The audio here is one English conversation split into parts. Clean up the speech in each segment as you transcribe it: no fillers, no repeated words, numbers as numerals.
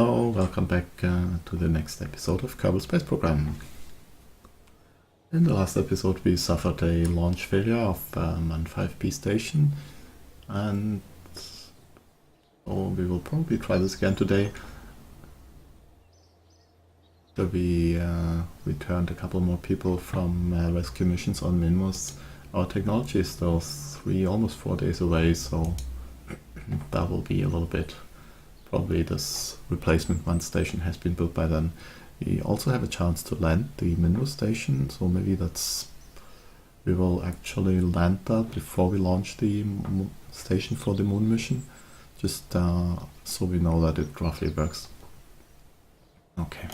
Hello, welcome back to the next episode of Kerbal Space Program. In the last episode we suffered a launch failure of Man 5B station, and so we will probably try this again today. So we returned a couple more people from rescue missions on Minmus. Our technology is still almost 4 days away, so that will be a little bit. Probably this replacement one station has been built by then. We also have a chance to land the Minmus station, so maybe we will actually land that before we launch the station for the moon mission, just so we know that it roughly works. Okay,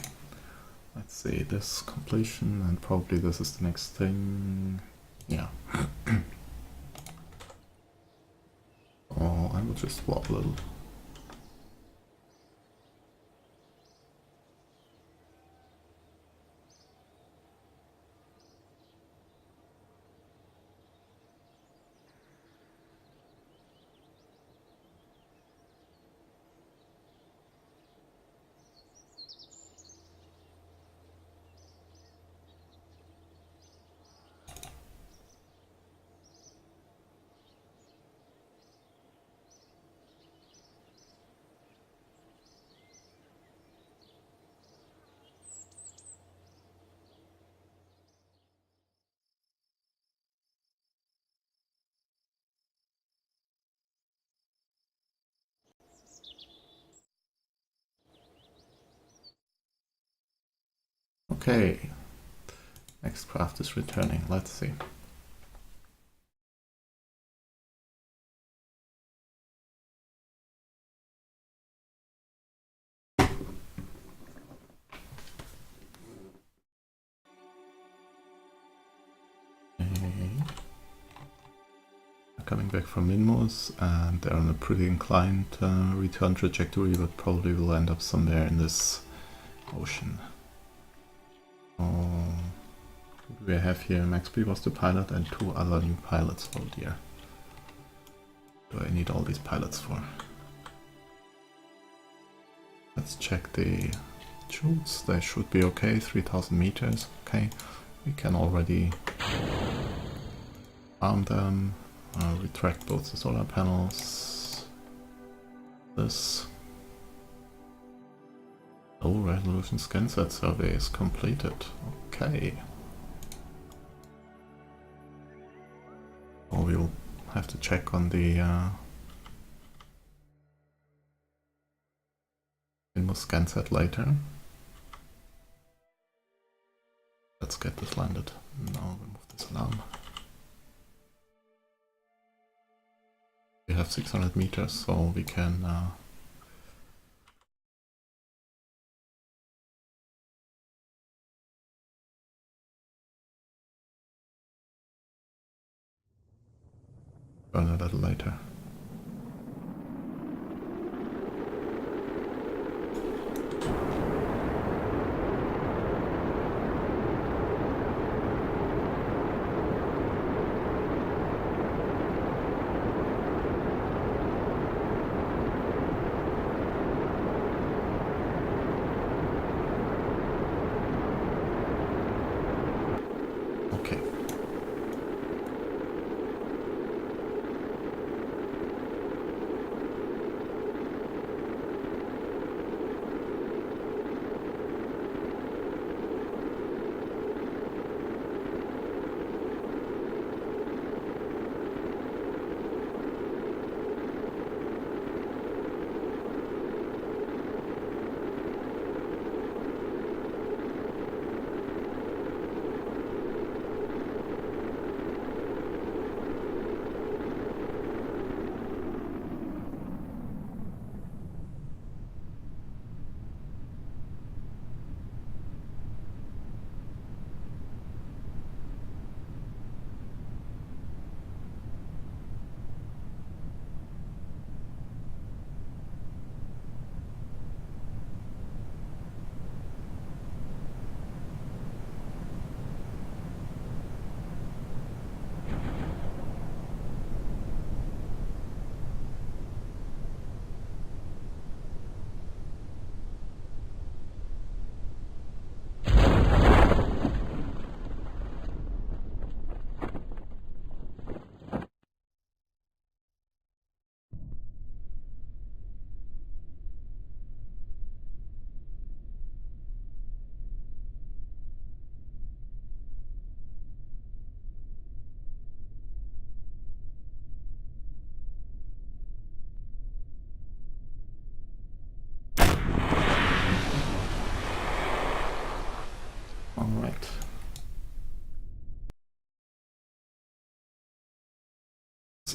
let's see, this completion, and probably this is the next thing. Yeah. Oh, I will just swap a little. Okay, next craft is returning, let's see. Coming back from Minmus, and they're on a pretty inclined return trajectory, but probably will end up somewhere in this ocean. Who do we have here? Max B was the pilot and 2 other new pilots. Oh dear. What do I need all these pilots for? Let's check the shoots. They should be okay. 3000 meters. Okay. We can already arm them. Retract both the solar panels. This low resolution scan set survey is completed. Okay. Well, we'll have to check on the Minmus scan set later. Let's get this landed. Now remove this alarm. We have 600 meters, so we can burn a little later.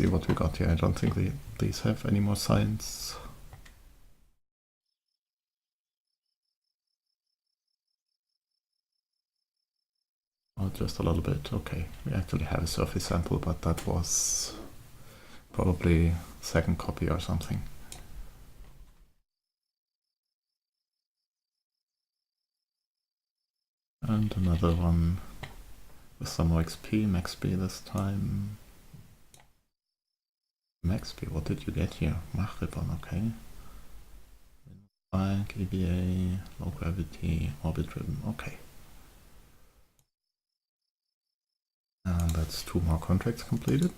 see what we got here. I don't think these have any more science. Oh, just a little bit. Okay, we actually have a surface sample, but that was probably second copy or something. And another one with some more XP, max P this time. Max P, what did you get here? Mach ribbon, okay. Spike, EVA, low gravity, orbit ribbon, okay. And that's 2 more contracts completed.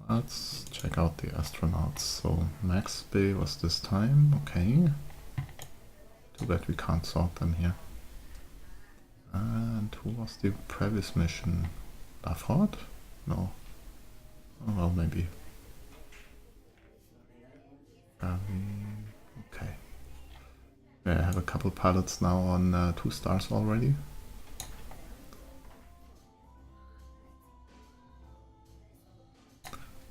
Let's check out the astronauts. So max P was this time, okay. Too bad we can't sort them here. And who was the previous mission? Lafrod? No. Oh, well, maybe. Okay. I have a couple pilots now on 2 stars already.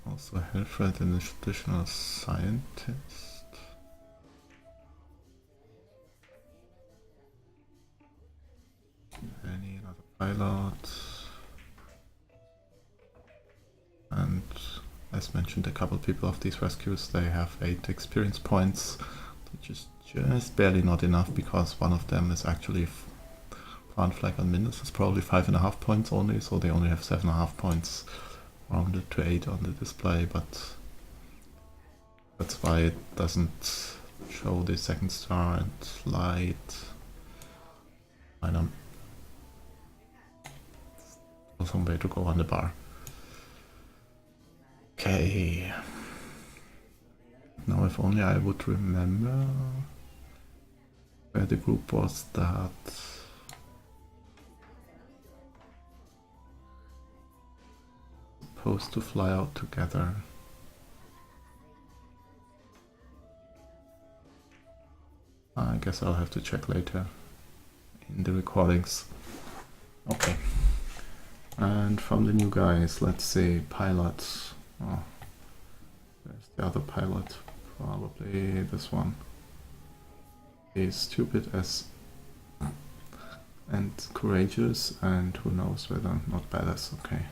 Also Helfred, an additional scientist. Any other pilot? And as mentioned, a couple people of these rescues, they have 8 experience points, which is just barely not enough because one of them is actually plant flag on Minmus. It's probably 5.5 points only, so they only have 7.5 points rounded to 8 on the display, but that's why it doesn't show the second star and light. I don't know, some way to go on the bar. Okay. Now if only I would remember where the group was that supposed to fly out together. I guess I'll have to check later in the recordings. Okay. And from the new guys, let's see, pilots. Oh, there's the other pilot, probably this one. He's stupid as and courageous, and who knows whether not badass. Okay.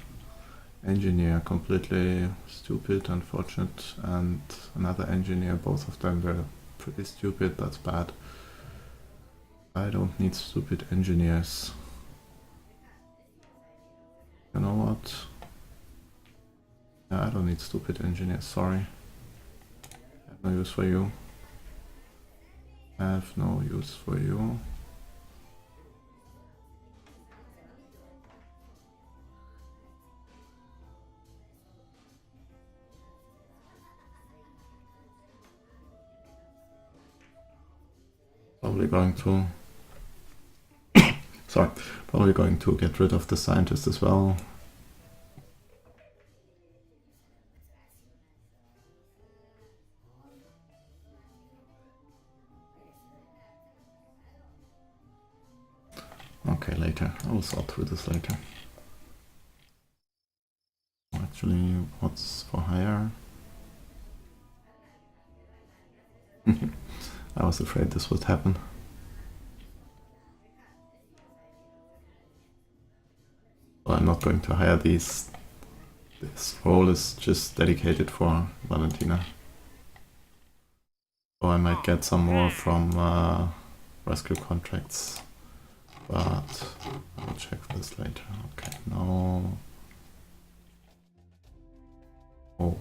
Engineer, completely stupid, unfortunate, and another engineer, both of them were pretty stupid. That's bad. I don't need stupid engineers. You know what? Yeah, I don't need stupid engineers, sorry. Have no use for you. Have no use for you. Probably going to sorry, probably going to get rid of the scientist as well. Okay, later. I will sort through this later. Actually, what's for hire? I was afraid this would happen. So I'm not going to hire these. This role is just dedicated for Valentina. So I might get some more from rescue contracts, but I'll check this later. Okay, no. Oh.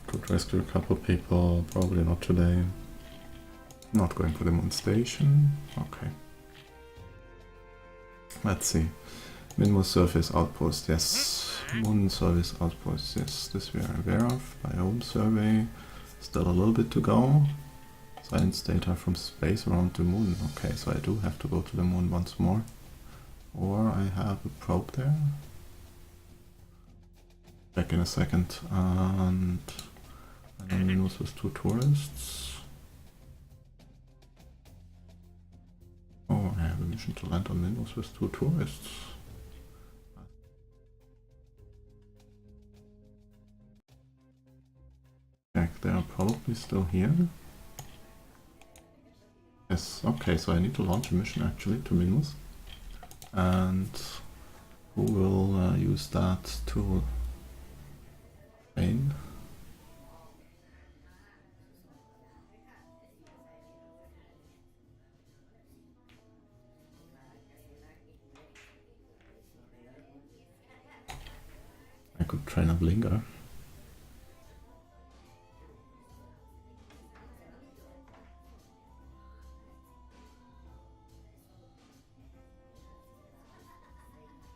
Could rescue a couple people, probably not today. Not going to the moon station. Okay. Let's see. Minmus surface outpost, yes. Moon service outpost, yes. This we are aware of by home survey. Still a little bit to go. Science data from space around the moon. Okay, so I do have to go to the moon once more. Or I have a probe there. Back in a second. And then Minmus with 2 tourists. Oh, I have a mission mission to land on Minmus with 2 tourists. Check, they are probably still here. Yes, okay, so I need to launch a mission actually to Minmus. And who will use that to train? I could train a Blinger.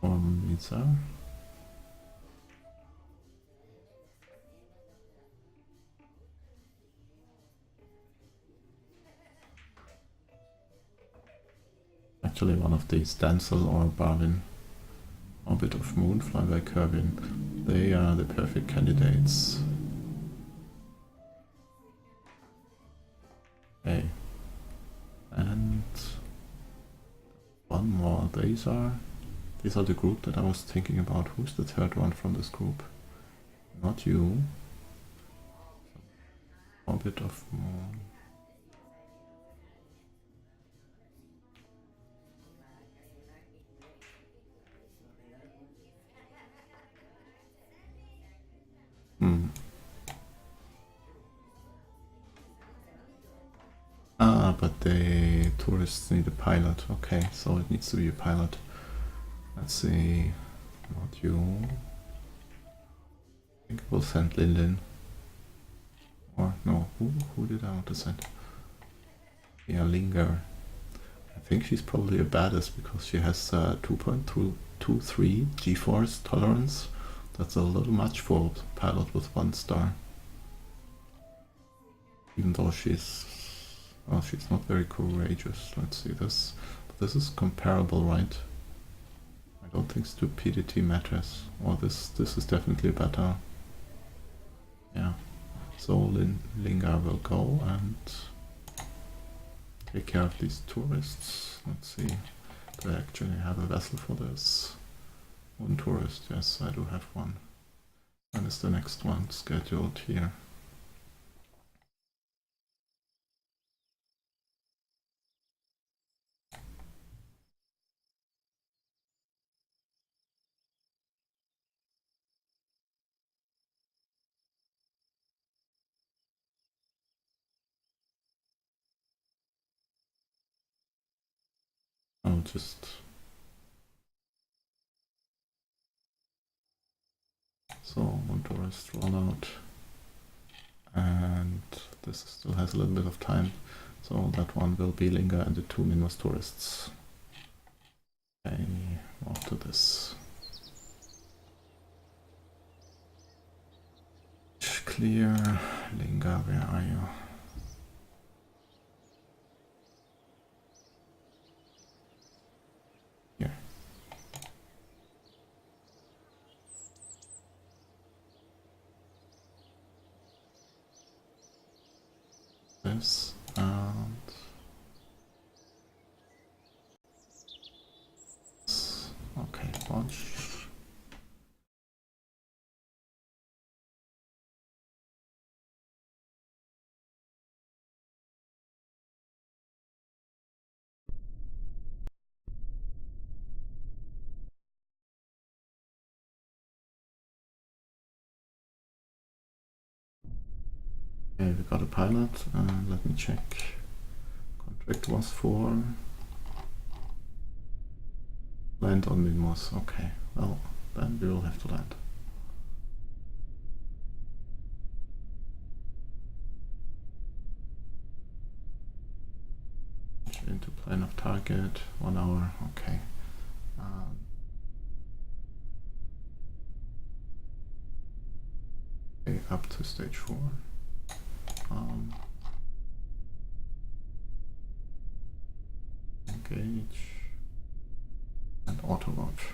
Or Misa. Actually one of these, Dancel or Barwin, or a bit of Moonfly by Kervin. They are the perfect candidates. Okay. And one more. These are the group that I was thinking about. Who's the third one from this group? Not you. A bit of Moon. Ah, but the tourists need a pilot. Okay, so it needs to be a pilot. Let's see. Not you. I think we'll send Lin. Or no, who did I want to send? Yeah, Linger. I think she's probably a badass because she has 2.223 G-force tolerance. That's a little much for a pilot with 1 star. Even though she's not very courageous. Let's see this. But this is comparable, right? I don't think stupidity matters. Or this is definitely better. Yeah. So Linga will go and take care of these tourists. Let's see. Do I actually have a vessel for this? 1 tourist, yes, I do have one. When is the next one scheduled here? I'll just... So, 1 tourist rollout. And this still has a little bit of time. So that one will be Linger and the 2 Minmus tourists. Okay, after this. Clear. Linger, where are you? Here. This and this. Okay, launch. Okay, we got a pilot. Let me check. Contract was for land on Minmus. Okay, well, then we will have to land. Into plane of target, 1 hour. Okay. Okay, up to stage 4. Engage and auto launch.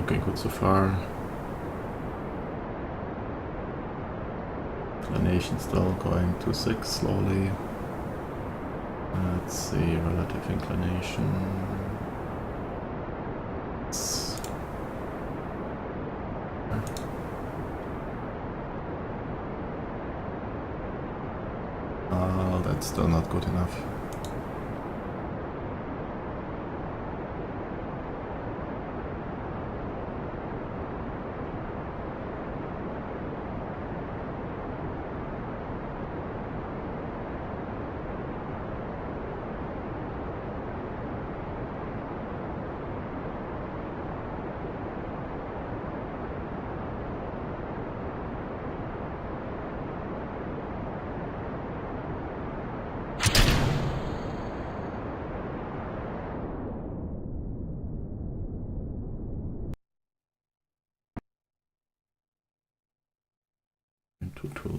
Looking good so far. Inclination still going to 6 slowly. Let's see, relative inclination. Oh, that's still not good enough.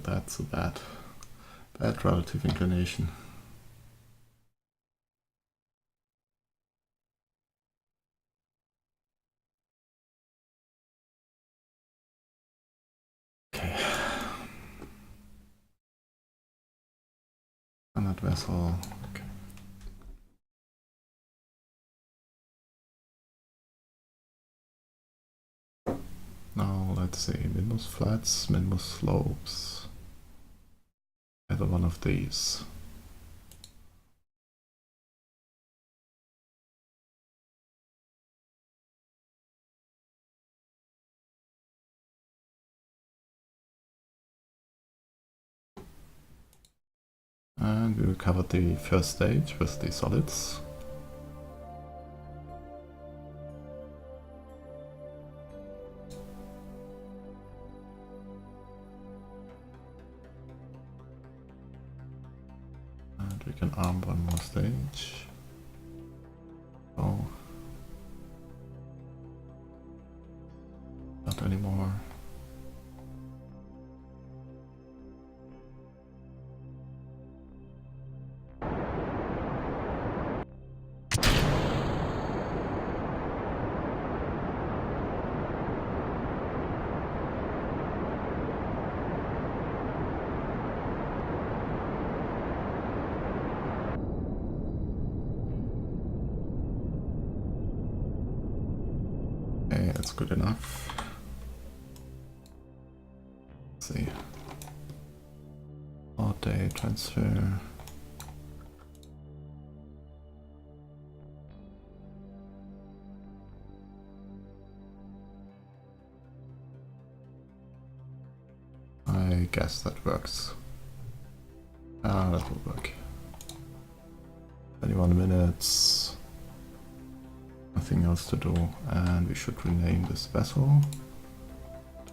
That's a bad relative inclination. Okay. On that vessel. Okay. Now let's see, Minmus flats, Minmus slopes. Either one of these. And we covered the first stage with the solids. And we can arm one more stage. Oh. Not anymore. Okay, that's good enough. Let's see. Hot day transfer. I guess that works. Ah, that will work. 21 minutes. Nothing else to do, and we should rename this vessel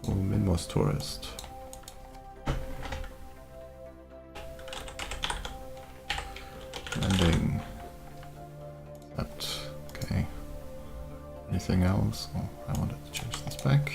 to Minmus Tourist. Landing. Okay. Anything else? Oh, I wanted to change this back.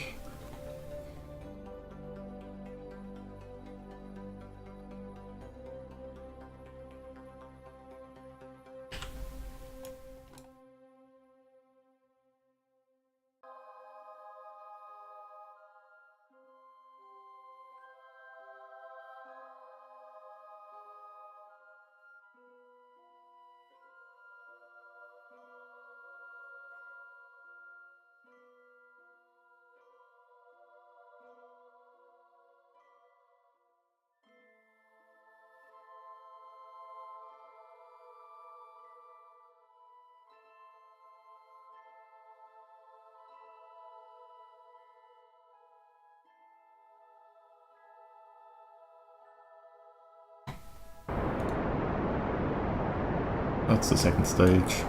That's the second stage.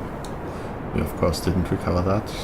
We of course didn't recover that.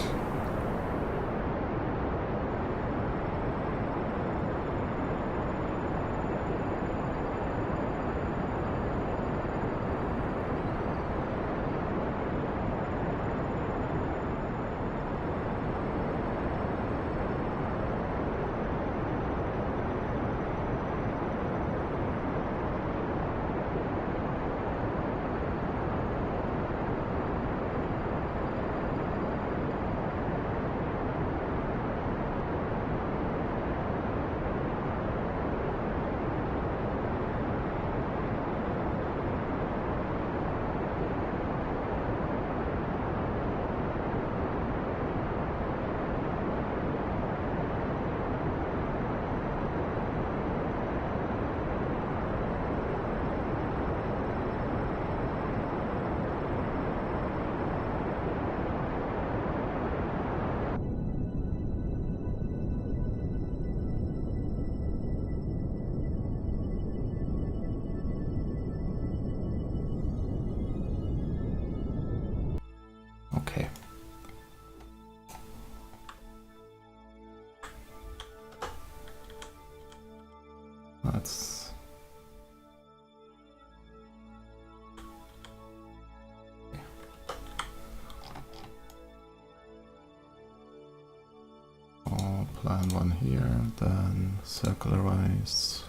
plan one here, then circularize,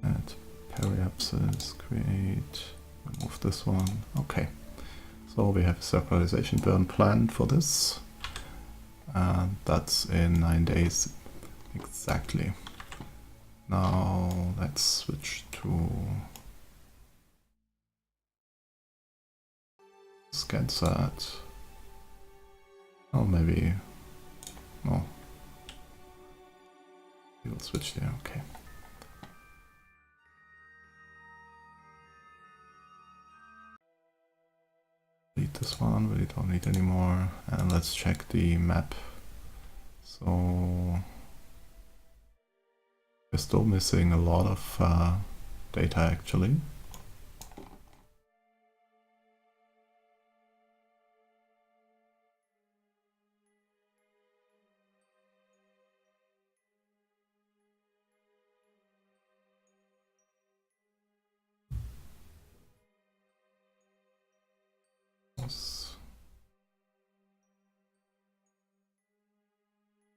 add periapsis, create, remove this one. Okay, so we have a circularization burn planned for this, and that's in 9 days exactly. Now let's switch to ScanSat. Oh, maybe, no, we will switch there, okay. Delete this one, we don't need anymore, and let's check the map. So we're still missing a lot of data actually.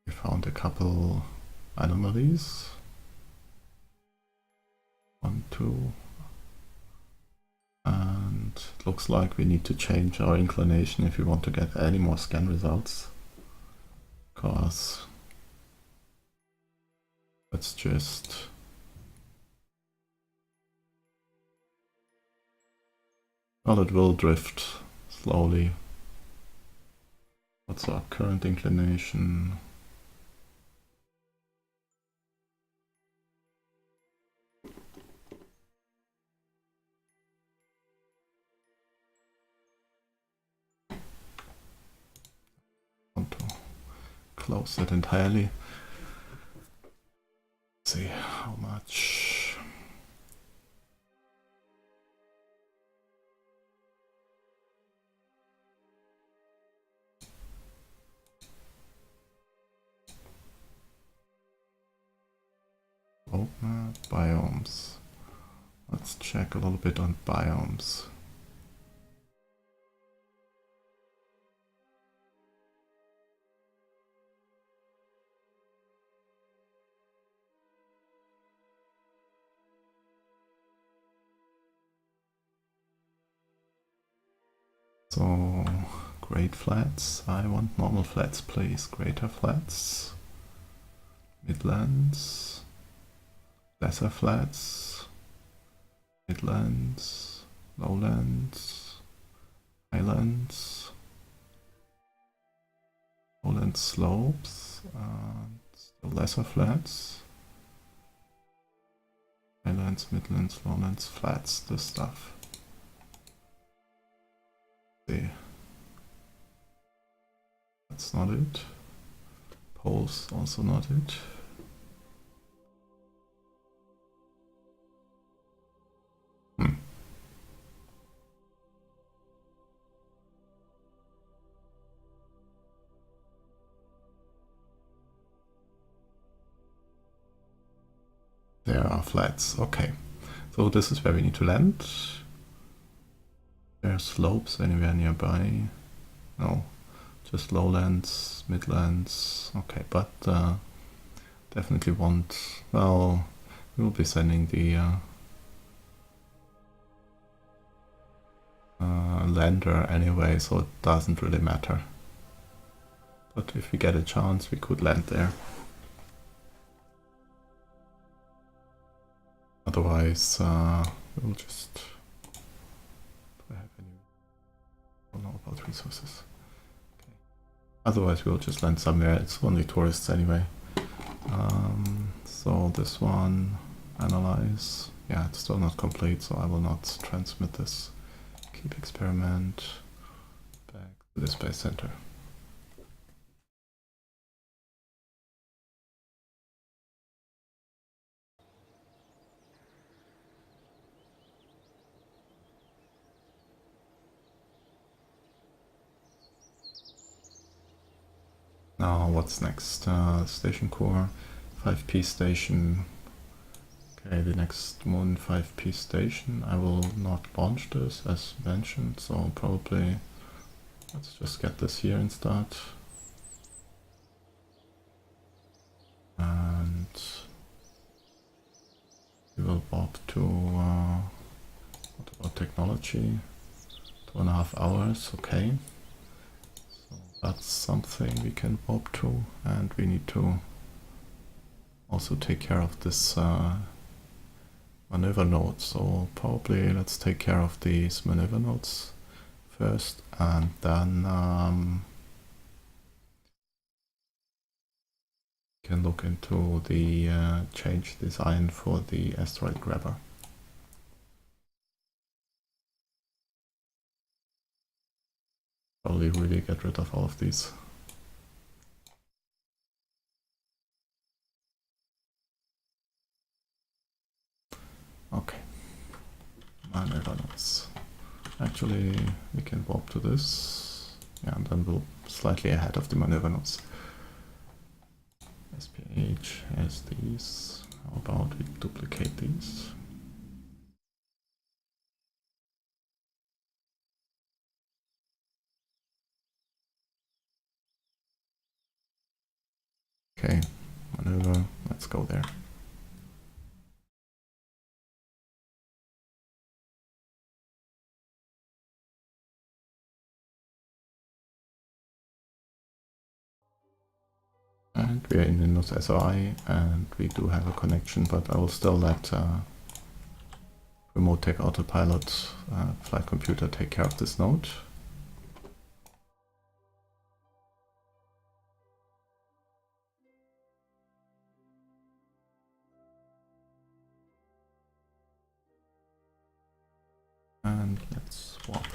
We found a couple anomalies. 1, 2. And it looks like we need to change our inclination if we want to get any more scan results. Because let's just well, it will drift slowly. What's our current inclination? Want to close it entirely. Let's see how much. Biomes. Let's check a little bit on biomes. So, great flats. I want normal flats, please. Greater flats. Midlands. Lesser flats. Midlands. Lowlands. Highlands. Lowland slopes. And the lesser flats. Highlands, Midlands, Lowlands, flats. This stuff. See. That's not it. Poles, also not it. There are flats, okay. So this is where we need to land. There are slopes anywhere nearby. No, just lowlands, midlands. Okay, but definitely want, well, we will be sending the lander anyway, so it doesn't really matter. But if we get a chance, we could land there. Otherwise, we'll just. Do I have any? I don't know about resources. Okay. Otherwise, we'll just land somewhere. It's only tourists anyway. So this one, analyze. Yeah, it's still not complete, so I will not transmit this. Keep experiment. Back to the space center. Now what's next? Station core, 5P station. Okay, the next Moon 5P station. I will not launch this as mentioned, so probably let's just get this here and start. And we will warp to, what about technology? 2.5 hours, okay. So that's something we can warp to, and we need to also take care of this maneuver node. So probably let's take care of these maneuver nodes first, and then can look into the change design for the asteroid grabber. Probably really get rid of all of these. Okay, maneuver nodes. Actually, we can warp to this, yeah, and then we'll slightly ahead of the maneuver nodes. SPH has these. How about we duplicate these? Okay, maneuver, let's go there. And we are in Minmus SOI, and we do have a connection, but I will still let remote tech autopilot flight computer take care of this node. And let's swap.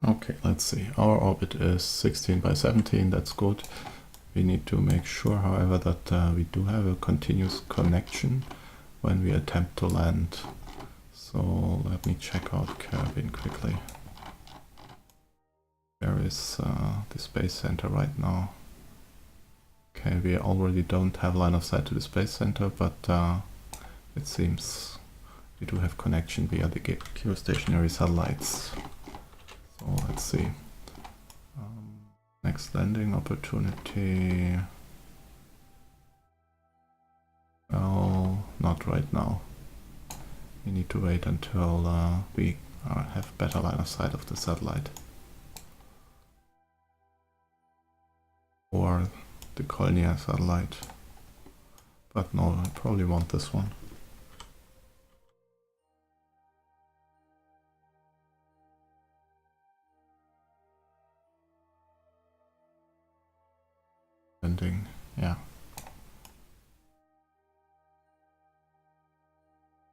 Okay, let's see. Our orbit is 16 by 17, that's good. We need to make sure, however, that we do have a continuous connection when we attempt to land. So let me check out Kerbin quickly. Where is the space center right now? Okay, we already don't have line of sight to the space center, but it seems we do have connection via the geostationary satellites. So let's see. Next landing opportunity. Well, not right now. We need to wait until we have better line of sight of the satellite. Or the Colnia satellite. But no, I probably want this one. Landing, yeah.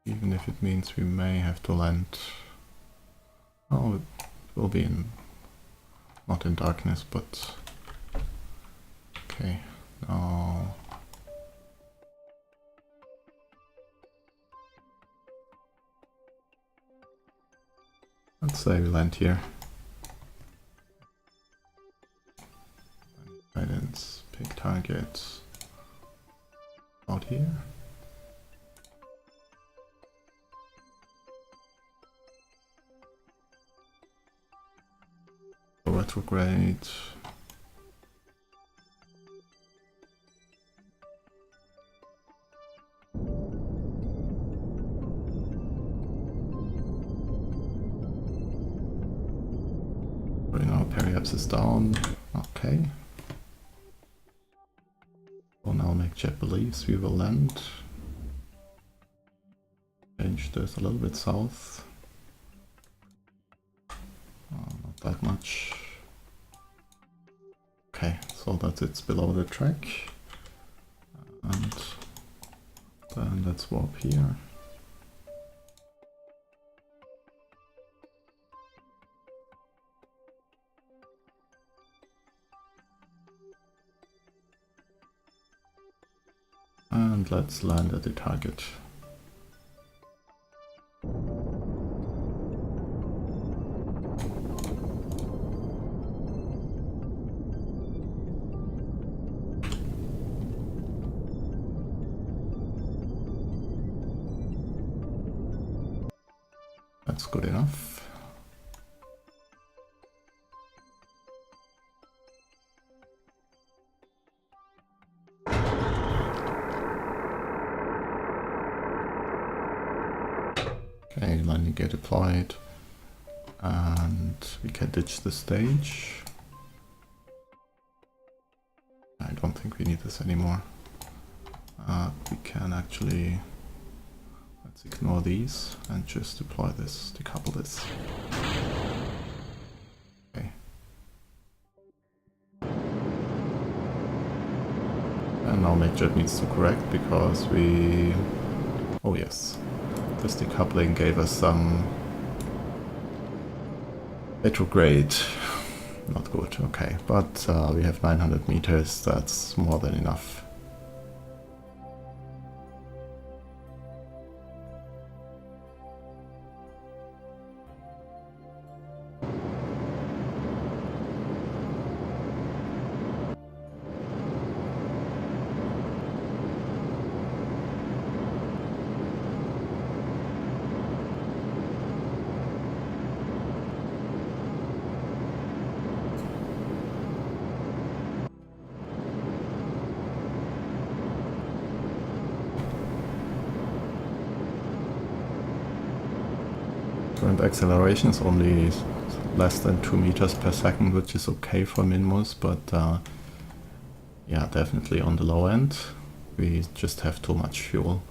Even if it means we may have to land. Oh, it will be in, not in darkness, but okay. Now let's say we land here. Guidance, pick targets out here. Retrograde. Now Periapps is down. Okay. Well, now MacJet believes we will land. Change this a little bit south. Not that much. Okay, so that it's below the track. And then let's warp here. And let's land at the target. That's good enough. Okay, landing gear deployed, and we can ditch the stage. I don't think we need this anymore. We can actually, let's ignore these and just deploy this, decouple this. Okay. And now MacJet needs to correct because we, oh yes, this decoupling gave us some retrograde. Not good, okay, but we have 900 meters, that's more than enough. Current acceleration is only less than 2 meters per second, which is okay for Minmus, but yeah, definitely on the low end. We just have too much fuel.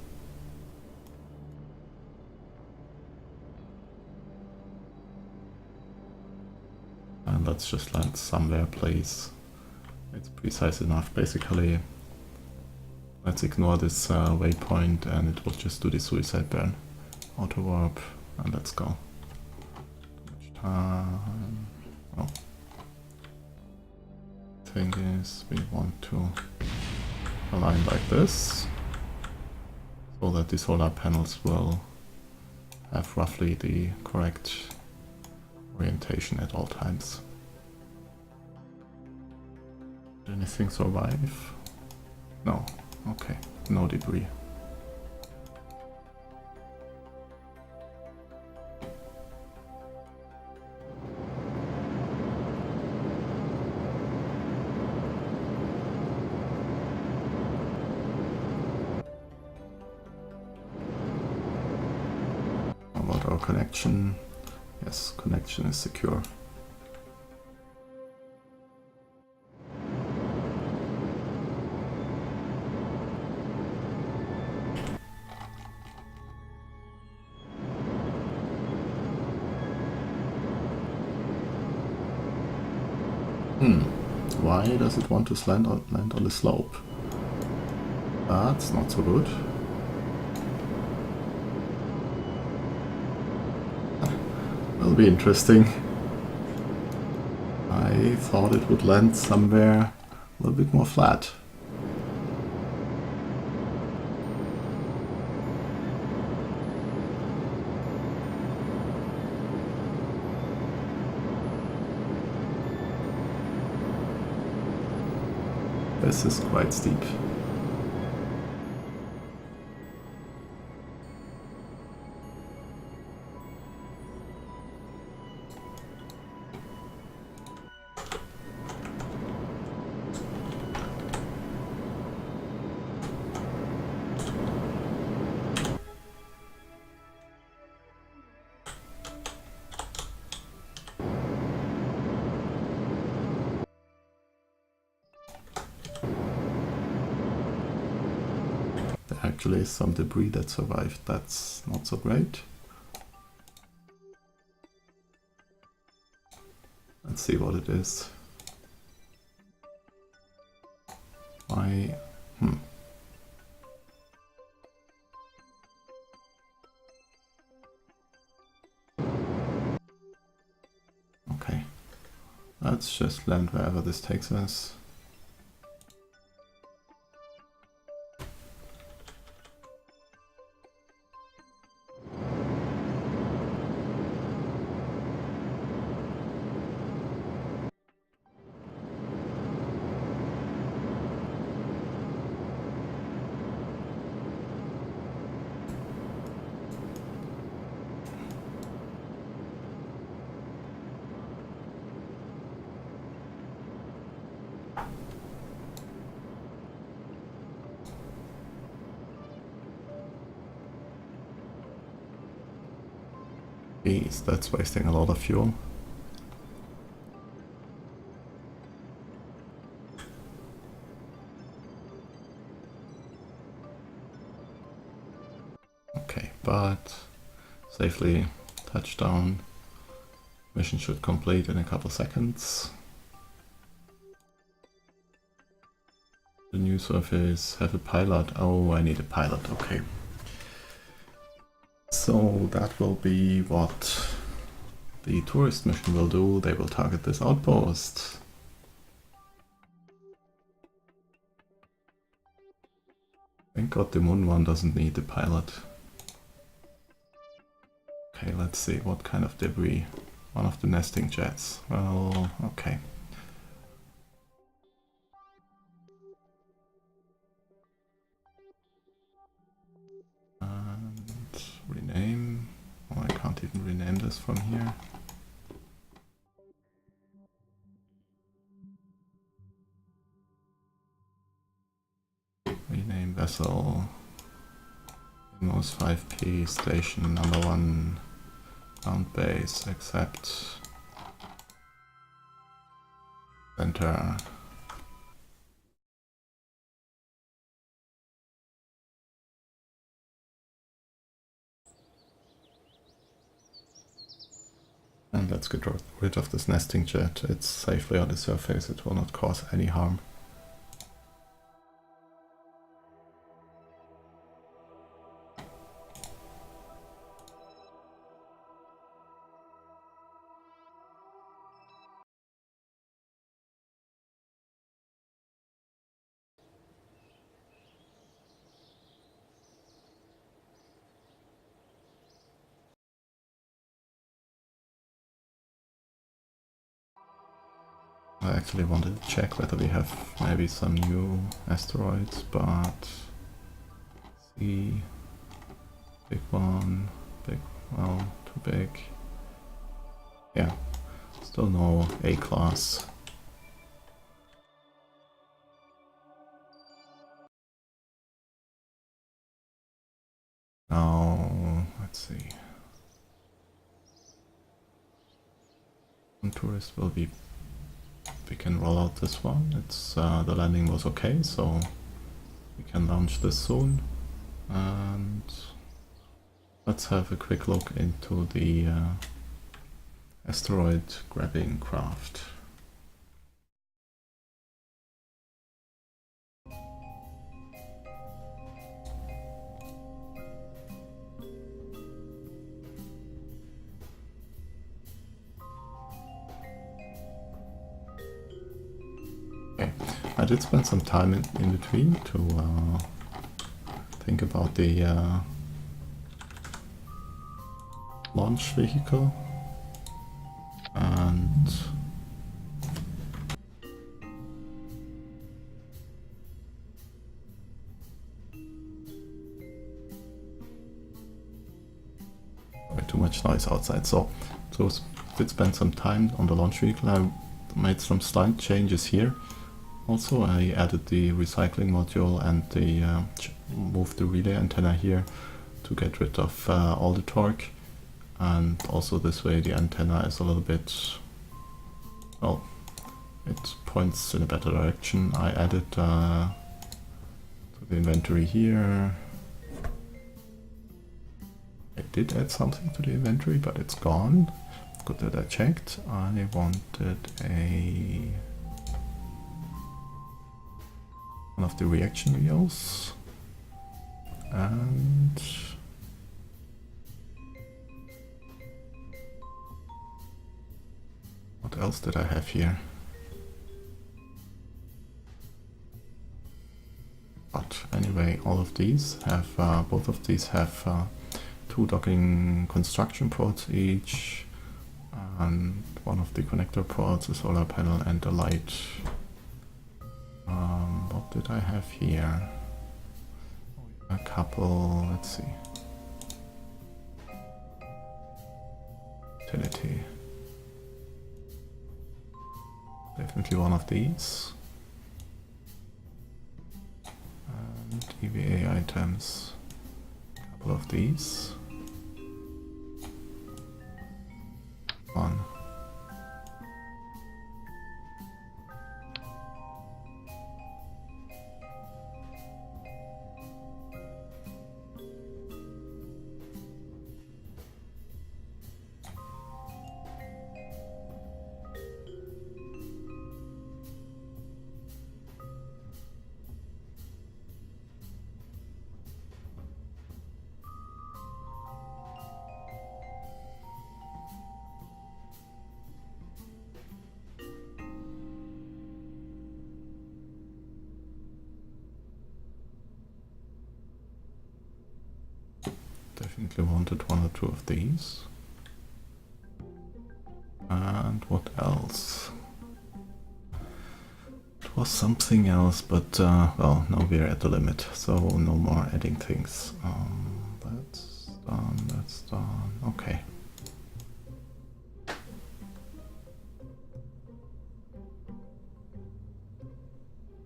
And let's just land somewhere, please. It's precise enough, basically. Let's ignore this waypoint and it will just do the suicide burn. Auto warp. And let's go. Oh. Thing is, we want to align like this, so that the solar panels will have roughly the correct orientation at all times. Did anything survive? No. Okay. No debris. Our connection, yes, connection is secure. Why does it want to land on the slope? That's not so good. Will be interesting. I thought it would land somewhere a little bit more flat. This is quite steep. actually is some debris that survived. That's not so great. Let's see what it is. Why? Okay. Let's just land wherever this takes us. Jeez, that's wasting a lot of fuel. Okay, but safely touchdown. Mission should complete in a couple seconds. The new surface have a pilot. Oh, I need a pilot, okay. So that will be what the tourist mission will do. They will target this outpost. Thank God the moon one doesn't need a pilot. Okay, let's see what kind of debris. One of the nesting jets. Well, okay. And rename. Oh, I can't even rename this from here. Rename vessel. Minmus 5P station number 1. Ground base, accept. Enter. And let's get rid of this nesting jet. It's safely on the surface, it will not cause any harm. I actually wanted to check whether we have maybe some new asteroids, but see, big one, big, well, too big. Yeah, still no A class. Now, let's see. One tourist will be. We can roll out this one. It's the landing was okay, so we can launch this soon. And let's have a quick look into the asteroid grabbing craft. Okay, I did spend some time in between to think about the launch vehicle, and way too much noise outside. So did spend some time on the launch vehicle. I made some slight changes here. Also, I added the recycling module and the moved the relay antenna here to get rid of all the torque, and also this way the antenna is a little bit, well, it points in a better direction. I added to the inventory here did add something to the inventory, but it's gone. Good that I checked. I wanted one of the reaction wheels. And what else did I have here? But anyway, all of these have, both of these have 2 docking construction ports each, and one of the connector ports, a solar panel and a light. What did I have here? A couple, let's see. Utility. Definitely one of these. And EVA items. A couple of these. One. Definitely wanted 1 or 2 of these. And what else? It was something else, but well, now we're at the limit, so no more adding things. That's done. Okay.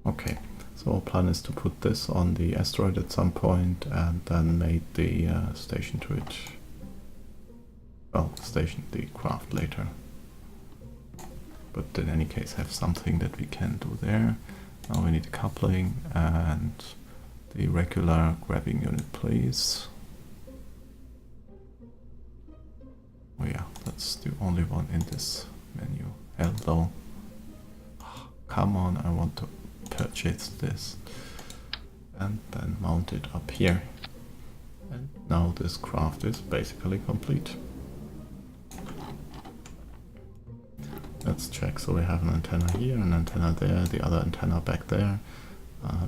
Okay. So our plan is to put this on the asteroid at some point and then mate the station to it. Well, station the craft later. But in any case have something that we can do there. Now we need a coupling and the regular grabbing unit, please. Oh yeah, that's the only one in this menu. Hello. Come on, I want to purchase this and then mount it up here, and now this craft is basically complete. Let's check. So we have an antenna here, an antenna there, the other antenna back there.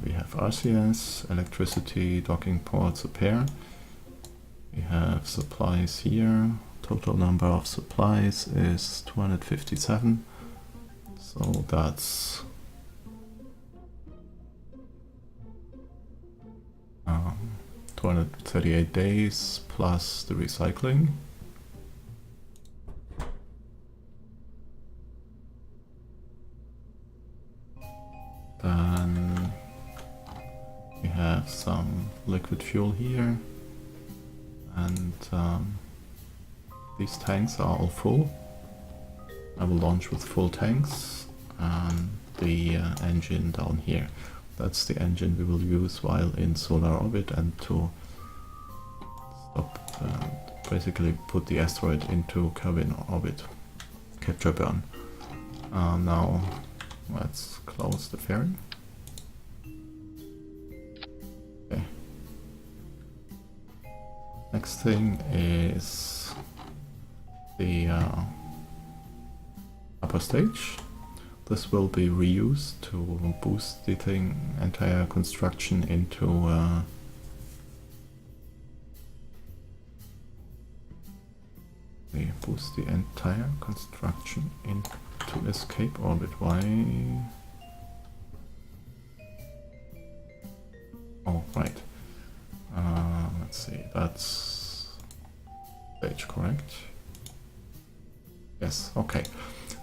We have RCS, electricity, docking ports, a pair. We have supplies here. Total number of supplies is 257, so that's 238 days plus the recycling. Then we have some liquid fuel here, and these tanks are all full. I will launch with full tanks, and the engine down here. That's the engine we will use while in solar orbit and to stop, basically put the asteroid into Kerbin orbit, capture burn. Now let's close the fairing. Okay. Next thing is the upper stage. This will be reused to boost the entire construction into boost the entire construction into escape orbit. Why? Oh, right. Let's see. That's stage, correct? Yes. Okay.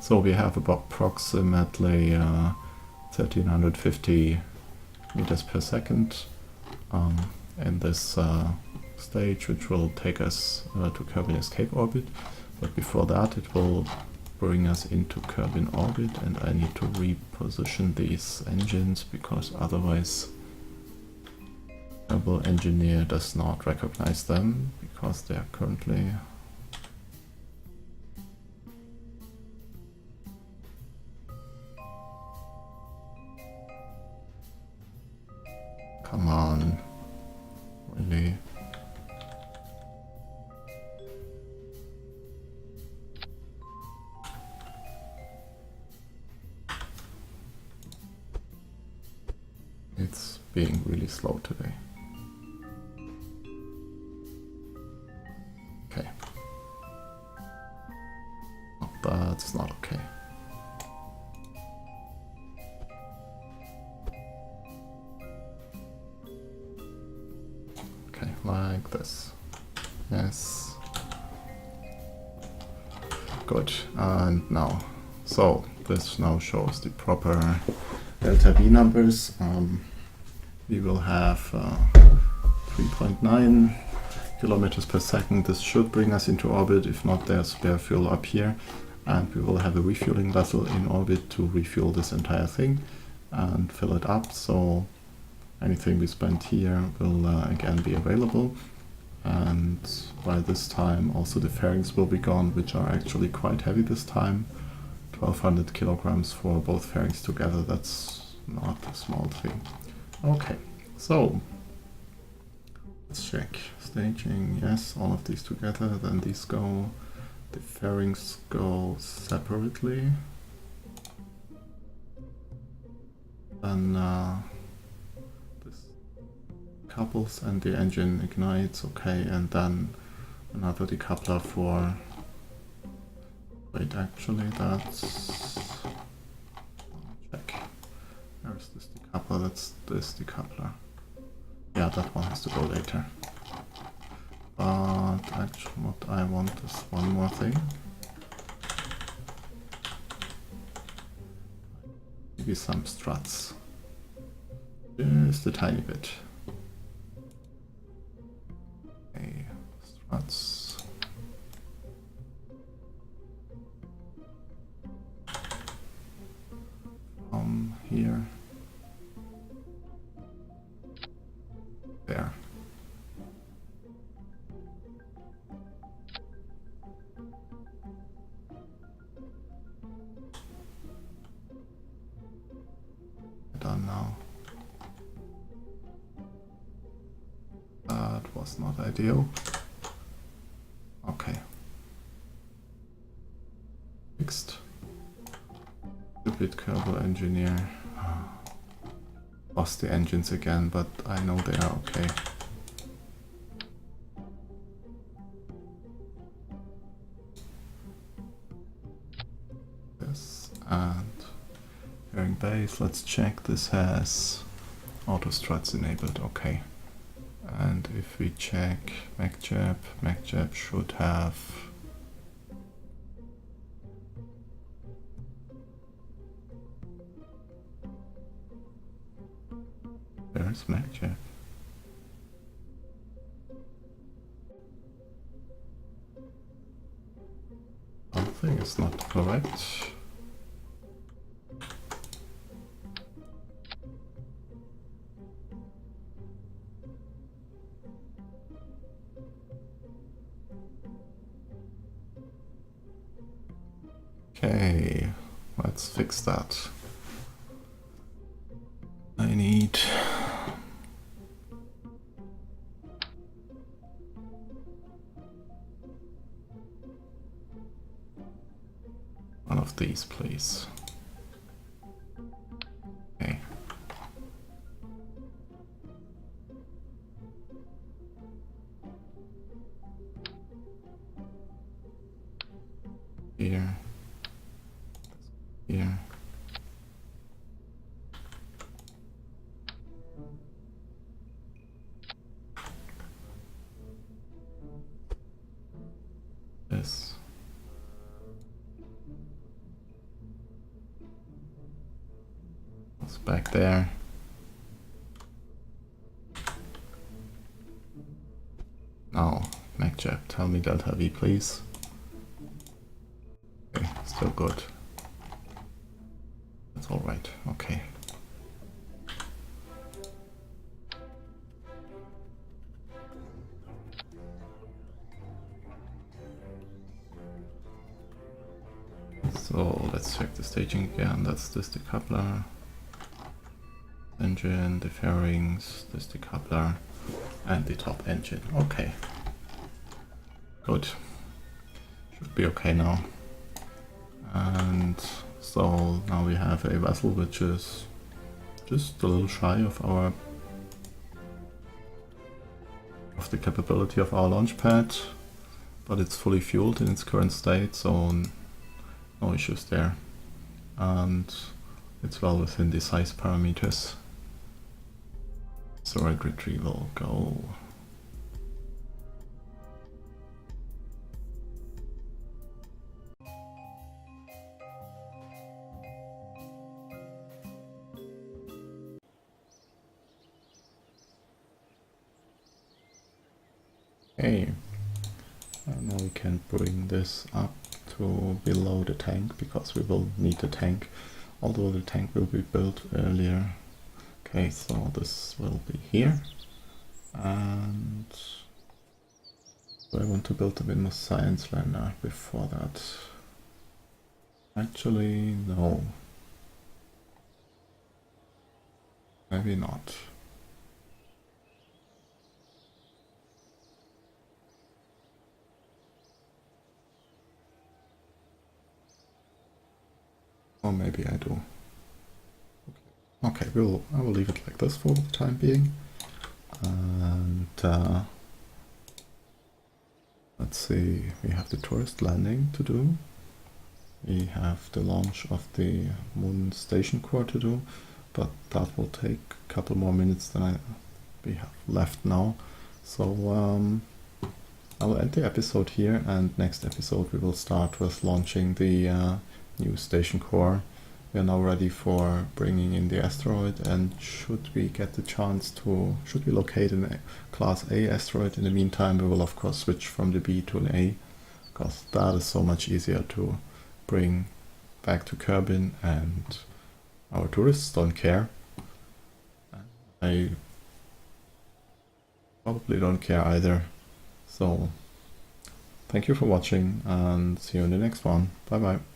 So we have about approximately 1350 meters per second in this stage, which will take us to Kerbin escape orbit. But before that, it will bring us into Kerbin orbit, and I need to reposition these engines because otherwise Rebel engineer does not recognize them because they are currently come on, really? It's being really slow today. Okay. Oh, that's not okay. Okay, like this. Yes. Good. And now, so this now shows the proper delta V numbers. We will have 3.9 kilometers per second. This should bring us into orbit. If not, there's spare fuel up here, and we will have a refueling vessel in orbit to refuel this entire thing and fill it up. So anything we spend here will again be available. And by this time also the fairings will be gone, which are actually quite heavy this time. 1200 kilograms for both fairings together. That's not a small thing. Okay, so let's check. Staging, yes, all of these together, then these go. The fairings go separately. Then this couples and the engine ignites, okay, and then another decoupler for... Wait, actually that's... check. Where's this decoupler? That's this decoupler. Yeah, that one has to go later. But actually what I want is one more thing. Maybe some struts. Just a tiny bit. Okay, struts. From here. There. Done now. That was not ideal. Okay. Fixed. Stupid Kerbal engineer. Lost the engines again, but I know they are okay. This and fairing base. Let's check. This has auto struts enabled. Okay. And if we check MacJab should have There's MacJab. Something is not correct. Okay, let's fix that. I need one of these, please. Okay. Here. Here. This. What's back there? Now, MacJab, tell me Delta V, please. Okay, still good. That's all right. Okay. staging again. That's this decoupler. Engine, the fairings, this decoupler, and the top engine. Okay. Good. Should be okay now. And so now we have a vessel which is just a little shy of the capability of our launch pad, but it's fully fueled in its current state, so no issues there. And it's well within the size parameters. Asteroid retrieval, go. Okay, and now we can bring this up to below the tank, because we will need the tank, although the tank will be built earlier. Okay, so this will be here, and I want to build the Minmus science lander before that. Actually, no. Maybe not. Or maybe I do. Okay, I will leave it like this for the time being. And let's see, we have the tourist landing to do. We have the launch of the moon station core to do, but that will take a couple more minutes than we have left now. So I will end the episode here, and next episode we will start with launching the new station core. We are now ready for bringing in the asteroid, and should we get the chance to, should we locate a class A asteroid in the meantime, we will of course switch from the B to an A, because that is so much easier to bring back to Kerbin, and our tourists don't care. I probably don't care either. So thank you for watching, and see you in the next one. Bye bye.